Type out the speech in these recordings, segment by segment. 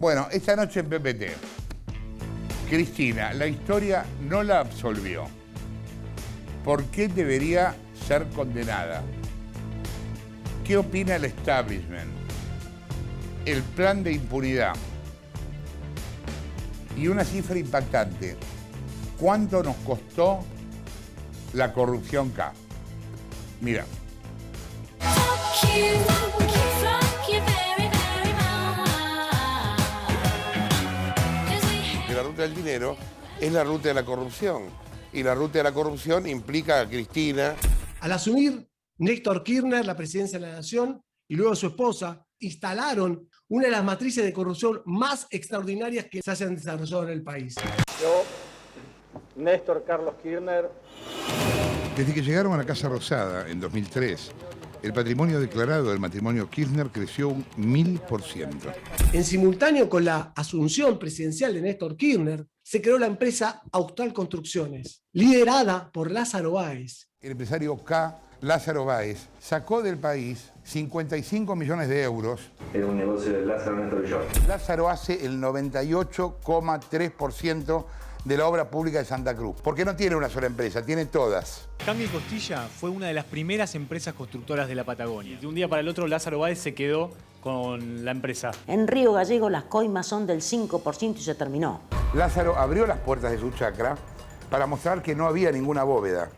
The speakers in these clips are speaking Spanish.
Bueno, esta noche en PPT, Cristina, la historia no la absolvió. ¿Por qué debería ser condenada? ¿Qué opina el establishment? El plan de impunidad. Y una cifra impactante. ¿Cuánto nos costó la corrupción K? Mira. La ruta del dinero es la ruta de la corrupción. Y la ruta de la corrupción implica a Cristina. Al asumir Néstor Kirchner la presidencia de la Nación y luego su esposa, instalaron una de las matrices de corrupción más extraordinarias que se hayan desarrollado en el país. Yo, Néstor Carlos Kirchner. Desde que llegaron a la Casa Rosada en 2003, el patrimonio declarado del matrimonio Kirchner creció un 1000%. En simultáneo con la asunción presidencial de Néstor Kirchner, se creó la empresa Austral Construcciones, liderada por Lázaro Báez. El empresario K, Lázaro Báez, sacó del país 55 millones de euros. Era un negocio de Lázaro, Néstor y yo. Lázaro hace el 98,3% de la obra pública de Santa Cruz. Porque no tiene una sola empresa, tiene todas. Cambio y Costilla fue una de las primeras empresas constructoras de la Patagonia. De un día para el otro, Lázaro Báez se quedó con la empresa. En Río Gallego las coimas son del 5% y se terminó. Lázaro abrió las puertas de su chacra para mostrar que no había ninguna bóveda.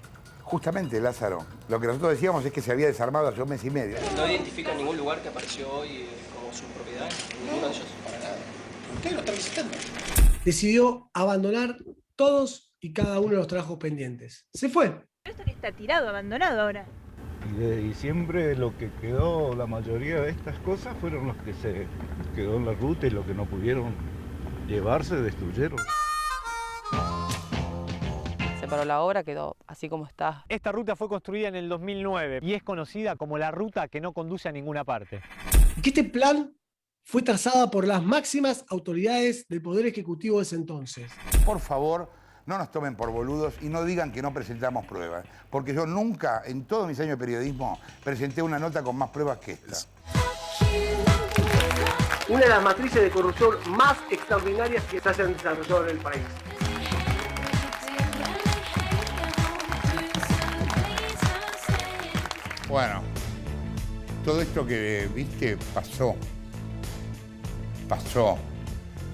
Justamente, Lázaro, lo que nosotros decíamos es que se había desarmado hace un mes y medio. No identifica ningún lugar que apareció hoy como su propiedad, ninguno de ellos, para nada. Ustedes lo están visitando. Decidió abandonar todos y cada uno de los trabajos pendientes. Se fue. Esto que está tirado, abandonado ahora. Y de diciembre lo que quedó, la mayoría de estas cosas fueron los que se quedó en la ruta y lo que no pudieron llevarse, destruyeron. Se paró la obra, quedó así como está. Esta ruta fue construida en el 2009 y es conocida como la ruta que no conduce a ninguna parte. Y que este plan fue trazada por las máximas autoridades del Poder Ejecutivo de ese entonces. Por favor, no nos tomen por boludos y no digan que no presentamos pruebas. Porque yo nunca, en todos mis años de periodismo, presenté una nota con más pruebas que esta. Una de las matrices de corrupción más extraordinarias que se hayan desarrollado en el país. Bueno, todo esto que viste pasó.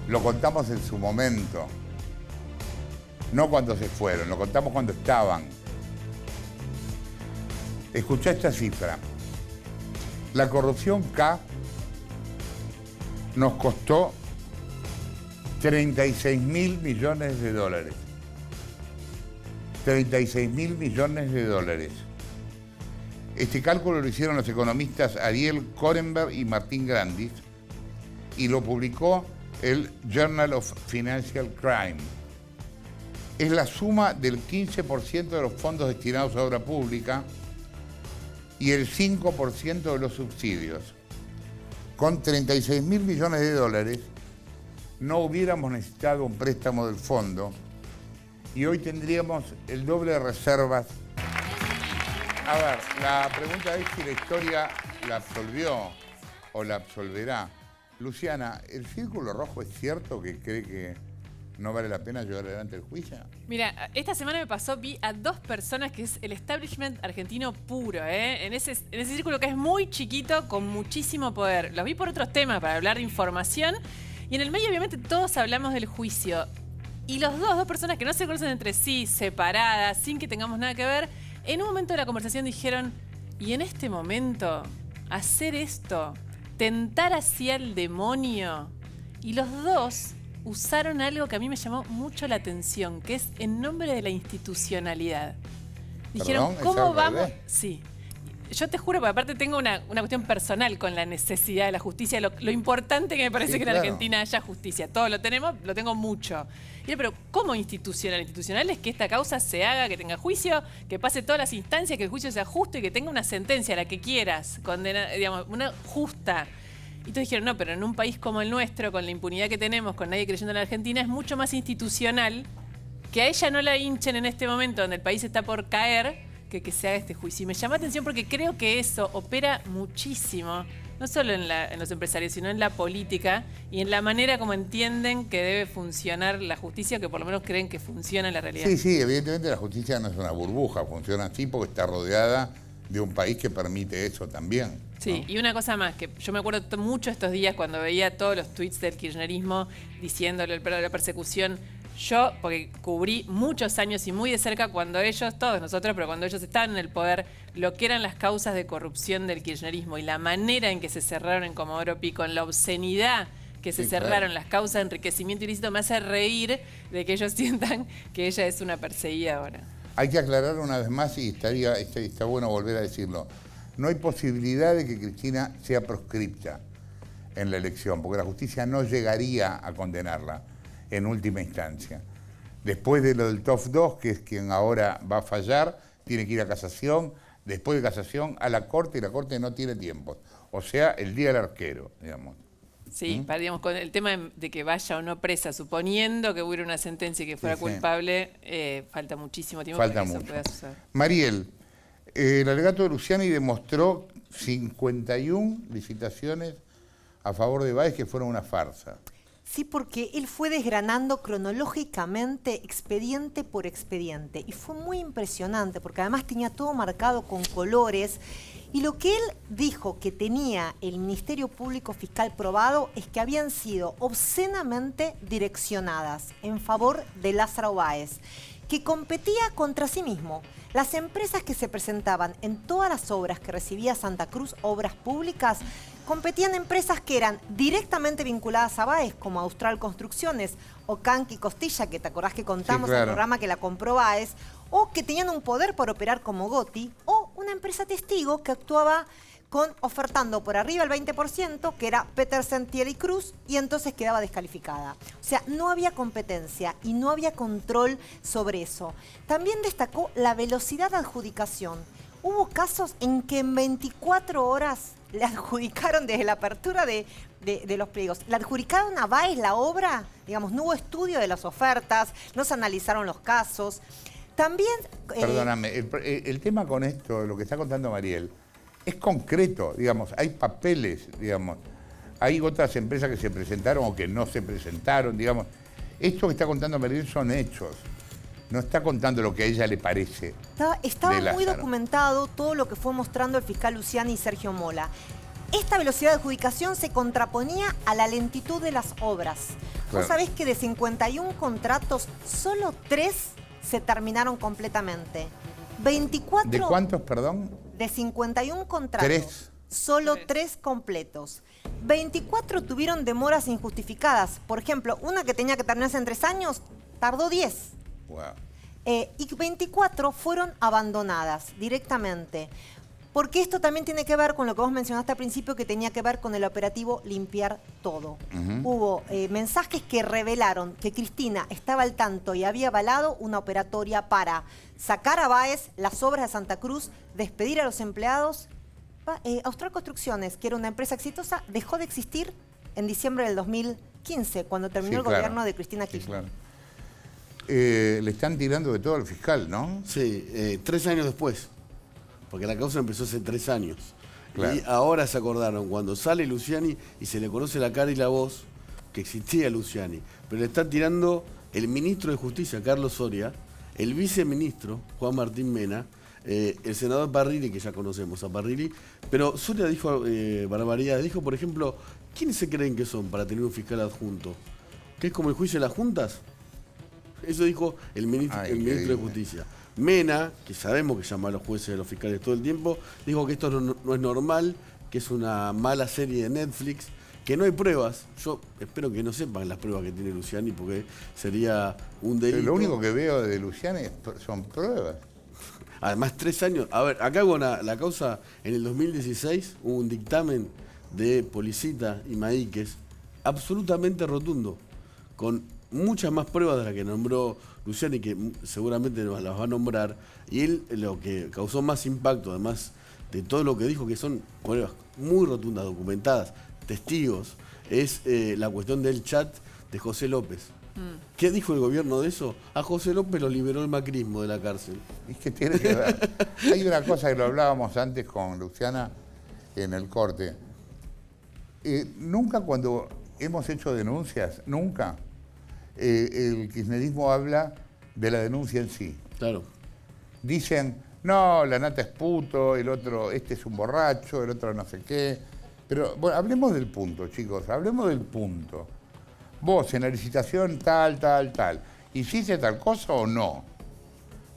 Lo contamos en su momento. No cuando se fueron, lo contamos cuando estaban. Escuchá esta cifra. La corrupción K nos costó 36.000 millones de dólares. 36.000 millones de dólares. Este cálculo lo hicieron los economistas Ariel Korenberg y Martín Grandis y lo publicó el Journal of Financial Crime. Es la suma del 15% de los fondos destinados a obra pública y el 5% de los subsidios. Con 36.000 millones de dólares no hubiéramos necesitado un préstamo del fondo y hoy tendríamos el doble de reservas. A ver, la pregunta es si la historia la absolvió o la absolverá. Luciana, ¿el Círculo Rojo es cierto que cree que no vale la pena llevar adelante el juicio? Mira, esta semana me pasó, vi a dos personas que es el establishment argentino puro, en ese círculo que es muy chiquito, con muchísimo poder. Los vi por otros temas, para hablar de información, y en el medio obviamente todos hablamos del juicio. Y los dos personas que no se conocen entre sí, separadas, sin que tengamos nada que ver, en un momento de la conversación dijeron, y en este momento, hacer esto, tentar hacia el demonio. Y los dos usaron algo que a mí me llamó mucho la atención, que es en nombre de la institucionalidad. Dijeron, ¿Perdón? ¿cómo ¿Es al vamos? revés? Sí. Yo te juro, porque aparte tengo una cuestión personal con la necesidad de la justicia, lo importante que me parece Sí, que claro. en Argentina haya justicia. Todos lo tenemos, lo tengo mucho. Pero ¿cómo institucional? Institucional es que esta causa se haga, que tenga juicio, que pase todas las instancias, que el juicio sea justo y que tenga una sentencia, la que quieras, digamos, una justa. Y entonces dijeron, no, pero en un país como el nuestro, con la impunidad que tenemos, con nadie creyendo en la Argentina, es mucho más institucional que a ella no la hinchen en este momento donde el país está por caer, que se haga este juicio. Y me llama la atención porque creo que eso opera muchísimo, no solo en los empresarios, sino en la política y en la manera como entienden que debe funcionar la justicia, que por lo menos creen que funciona en la realidad. Sí, evidentemente la justicia no es una burbuja, funciona así porque está rodeada de un país que permite eso también. Sí, ¿no? y una cosa más, que yo me acuerdo mucho estos días cuando veía todos los tweets del kirchnerismo diciéndole la persecución. Yo, porque cubrí muchos años y muy de cerca cuando ellos, todos nosotros, pero cuando ellos estaban en el poder, lo que eran las causas de corrupción del kirchnerismo y la manera en que se cerraron en Comodoro Pi, con la obscenidad que se cerraron las causas de enriquecimiento ilícito, me hace reír de que ellos sientan que ella es una perseguida ahora. Hay que aclarar una vez más, y está bueno volver a decirlo, no hay posibilidad de que Cristina sea proscripta en la elección, porque la justicia no llegaría a condenarla en última instancia. Después de lo del TOF 2, que es quien ahora va a fallar, tiene que ir a casación, después de casación a la Corte, y la Corte no tiene tiempo. O sea, el día del arquero, digamos. Sí, digamos, con el tema de que vaya o no presa, suponiendo que hubiera una sentencia y que fuera culpable, falta muchísimo tiempo para que eso pueda suceder. Mariel, el alegato de Luciani demostró 51 licitaciones a favor de Báez que fueron una farsa. Sí, porque él fue desgranando cronológicamente expediente por expediente y fue muy impresionante porque además tenía todo marcado con colores y lo que él dijo que tenía el Ministerio Público Fiscal probado es que habían sido obscenamente direccionadas en favor de Lázaro Báez, que competía contra sí mismo. Las empresas que se presentaban en todas las obras que recibía Santa Cruz, obras públicas, competían empresas que eran directamente vinculadas a Báez, como Austral Construcciones o Canqui Costilla, que te acordás que contamos en el programa que la compró Báez, o que tenían un poder para operar como Gotti, o una empresa testigo que actuaba ofertando por arriba el 20%, que era Petersen, Thiel y Cruz, y entonces quedaba descalificada. O sea, no había competencia y no había control sobre eso. También destacó la velocidad de adjudicación. Hubo casos en que en 24 horas le adjudicaron desde la apertura de los pliegos. Le adjudicaron a Báez la obra, digamos, no hubo estudio de las ofertas, no se analizaron los casos. También... Perdóname, el tema con esto, lo que está contando Mariel, es concreto, digamos, hay papeles, digamos, hay otras empresas que se presentaron o que no se presentaron, digamos. Esto que está contando Mariel son hechos. No está contando lo que a ella le parece. Estaba muy documentado todo lo que fue mostrando el fiscal Luciani y Sergio Mola. Esta velocidad de adjudicación se contraponía a la lentitud de las obras. Vos sabés que de 51 contratos, solo 3 se terminaron completamente. 24... ¿De cuántos, perdón? De 51 contratos. 3. Solo 3 completos. 24 tuvieron demoras injustificadas. Por ejemplo, una que tenía que terminarse en 3 años, tardó 10. Wow. Y 24 fueron abandonadas directamente. Porque esto también tiene que ver con lo que vos mencionaste al principio, que tenía que ver con el operativo Limpiar Todo. Hubo mensajes que revelaron que Cristina estaba al tanto y había avalado una operatoria para sacar a Báez las obras de Santa Cruz, despedir a los empleados. Austral Construcciones, que era una empresa exitosa, dejó de existir en diciembre del 2015, cuando terminó el gobierno de Cristina Kirchner. Le están tirando de todo al fiscal, ¿no? Sí, 3 años después, porque la causa empezó hace 3 años. Claro. Y ahora se acordaron, cuando sale Luciani y se le conoce la cara y la voz, que existía Luciani. Pero le está tirando el ministro de Justicia, Carlos Soria, el viceministro, Juan Martín Mena, el senador Parrilli, que ya conocemos a Parrilli, pero Soria dijo barbaridades. Dijo, por ejemplo, ¿quiénes se creen que son para tener un fiscal adjunto? ¿Que es como el juicio de las juntas? Eso dijo el ministro de Justicia. Mena, que sabemos que llama a los jueces y a los fiscales todo el tiempo, dijo que esto no es normal, que es una mala serie de Netflix, que no hay pruebas. Yo espero que no sepan las pruebas que tiene Luciani, porque sería un delito. Lo único que veo de Luciani son pruebas. Además, 3 años. A ver, acá hubo la causa en el 2016, hubo un dictamen de Policita y Maíquez absolutamente rotundo, con muchas más pruebas de las que nombró Luciani, que seguramente las va a nombrar, y él lo que causó más impacto, además de todo lo que dijo, que son pruebas muy rotundas, documentadas, testigos, es la cuestión del chat de José López. ¿Qué dijo el gobierno de eso? A José López lo liberó el macrismo de la cárcel. Es que tiene que ver. Hay una cosa que lo hablábamos antes con Luciana en el corte. Nunca cuando hemos hecho denuncias, nunca, el kirchnerismo habla de la denuncia en sí. Claro. Dicen, no, la Nata es puto, el otro, este es un borracho, el otro no sé qué. Pero, bueno, hablemos del punto, chicos, hablemos del punto. Vos, en la licitación, tal, ¿hiciste tal cosa o no?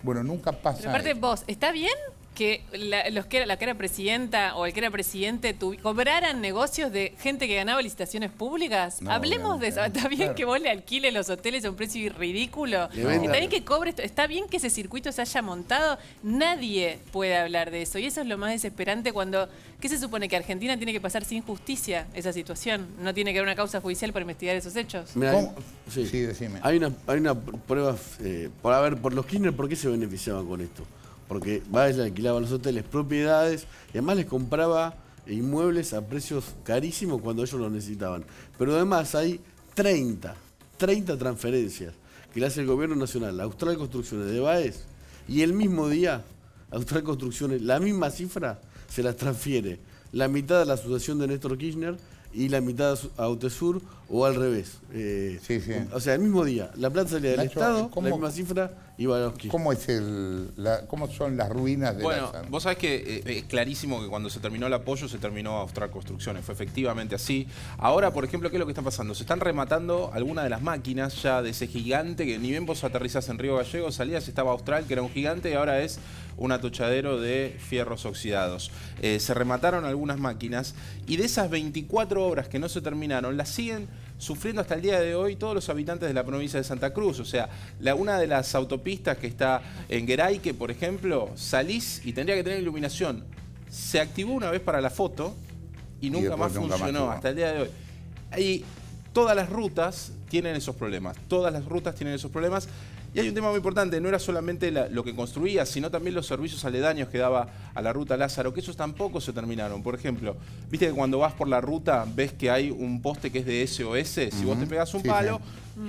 Bueno, nunca pasa. Pero aparte, vos, ¿está bien que la que era presidenta o el que era presidente cobraran negocios de gente que ganaba licitaciones públicas? No, hablemos de eso. ¿Está bien claro. que vos le alquiles los hoteles a un precio ridículo? No. ¿Está bien que cobre esto? ¿Está bien que ese circuito se haya montado? Nadie puede hablar de eso. Y eso es lo más desesperante cuando... ¿Qué se supone? ¿Que Argentina tiene que pasar sin justicia esa situación? ¿No tiene que haber una causa judicial para investigar esos hechos? Mirá, sí, decime. Hay una prueba, por los Kirchner, ¿por qué se beneficiaban con esto? Porque Báez le alquilaba los hoteles propiedades y además les compraba inmuebles a precios carísimos cuando ellos los necesitaban. Pero además hay 30 transferencias que le hace el gobierno nacional a Austral Construcciones de Báez y el mismo día Austral Construcciones, la misma cifra, se las transfiere la mitad a la asociación de Néstor Kirchner y la mitad a Autesur o al revés. O sea, el mismo día, la plata salía del Nacho, Estado, ¿cómo- la misma cifra iba a los Kirchner. ¿Cómo son las ruinas de Bueno, Lázaro? vos sabés que es clarísimo que cuando se terminó el apoyo se terminó Austral Construcciones, fue efectivamente así. Ahora, por ejemplo, ¿qué es lo que está pasando? Se están rematando algunas de las máquinas ya de ese gigante que ni bien vos aterrizás en Río Gallegos, salías, estaba Austral, que era un gigante, y ahora es un atochadero de fierros oxidados. Se remataron algunas máquinas y de esas 24 obras que no se terminaron, las siguen sufriendo hasta el día de hoy todos los habitantes de la provincia de Santa Cruz. O sea, una de las autopistas que está en Gueraique, por ejemplo, salís y tendría que tener iluminación. Se activó una vez para la foto y nunca más funcionó hasta el día de hoy. Y todas las rutas tienen esos problemas. Todas las rutas tienen esos problemas. Y hay un tema muy importante, no era solamente lo que construía, sino también los servicios aledaños que daba a la ruta Lázaro, que esos tampoco se terminaron. Por ejemplo, viste que cuando vas por la ruta ves que hay un poste que es de SOS, si vos te pegás un palo,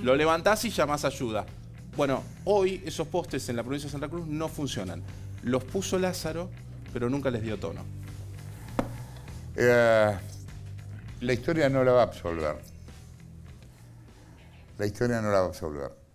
lo levantás y llamás ayuda. Bueno, hoy esos postes en la provincia de Santa Cruz no funcionan. Los puso Lázaro, pero nunca les dio tono. La historia no la va a absolver. La historia no la va a absolver.